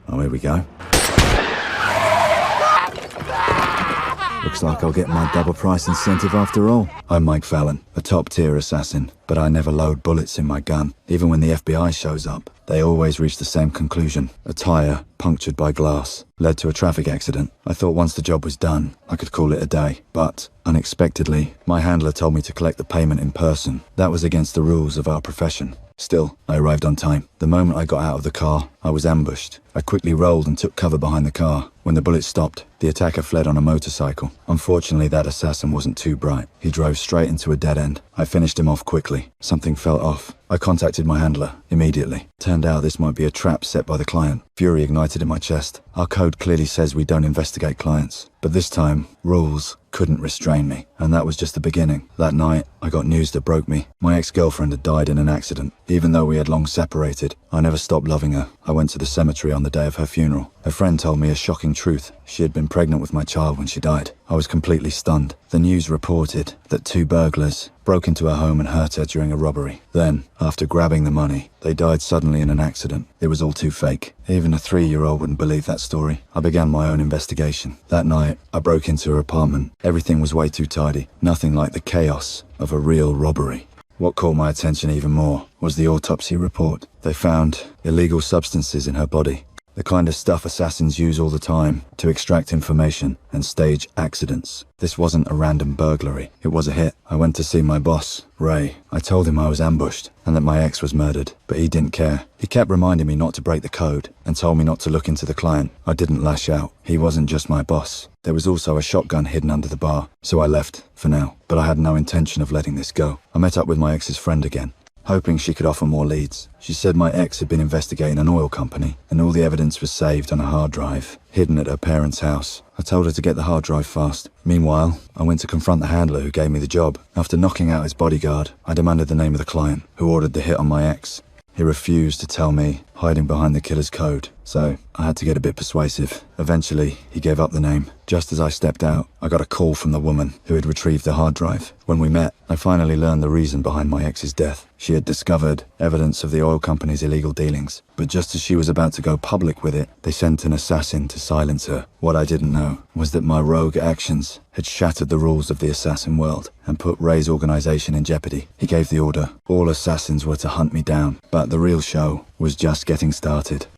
Oh, here we go. Looks like I'll get my double price incentive after all. I'm Mike Fallon, a top-tier assassin, but I never load bullets in my gun. Even when the FBI shows up, they always reach the same conclusion. A tire, punctured by glass, led to a traffic accident. I thought once the job was done, I could call it a day. But, unexpectedly, my handler told me to collect the payment in person. That was against the rules of our profession. Still, I arrived on time. The moment I got out of the car, I was ambushed. I quickly rolled and took cover behind the car. When the bullet stopped, the attacker fled on a motorcycle. Unfortunately, that assassin wasn't too bright. He drove straight into a dead end. I finished him off quickly. Something felt off. I contacted my handler immediately. Turned out this might be a trap set by the client. Fury ignited in my chest. Our code clearly says we don't investigate clients. But this time, rules couldn't restrain me. And that was just the beginning. That night, I got news that broke me. My ex-girlfriend had died in an accident. Even though we had long separated, I never stopped loving her. I went to the cemetery on the day of her funeral. A friend told me a shocking truth. She had been pregnant with my child when she died. I was completely stunned. The news reported that 2 burglars broke into her home and hurt her during a robbery. Then, after grabbing the money, they died suddenly in an accident. It was all too fake. Even a 3-year-old wouldn't believe that story. I began my own investigation. That night, I broke into her apartment. Everything was way too tidy. Nothing like the chaos of a real robbery. What caught my attention even more was the autopsy report. They found illegal substances in her body. The kind of stuff assassins use all the time to extract information and stage accidents. This wasn't a random burglary. It was a hit. I went to see my boss, Ray. I told him I was ambushed and that my ex was murdered, but he didn't care. He kept reminding me not to break the code and told me not to look into the client. I didn't lash out. He wasn't just my boss. There was also a shotgun hidden under the bar, so I left, for now. But I had no intention of letting this go. I met up with my ex's friend again, hoping she could offer more leads. She said my ex had been investigating an oil company, and all the evidence was saved on a hard drive, hidden at her parents' house. I told her to get the hard drive fast. Meanwhile, I went to confront the handler who gave me the job. After knocking out his bodyguard, I demanded the name of the client who ordered the hit on my ex. He refused to tell me, hiding behind the killer's code, so I had to get a bit persuasive. Eventually, he gave up the name. Just as I stepped out, I got a call from the woman who had retrieved the hard drive. When we met, I finally learned the reason behind my ex's death. She had discovered evidence of the oil company's illegal dealings, but just as she was about to go public with it, they sent an assassin to silence her. What I didn't know was that my rogue actions had shattered the rules of the assassin world and put Ray's organization in jeopardy. He gave the order. All assassins were to hunt me down, but the real show was just getting started.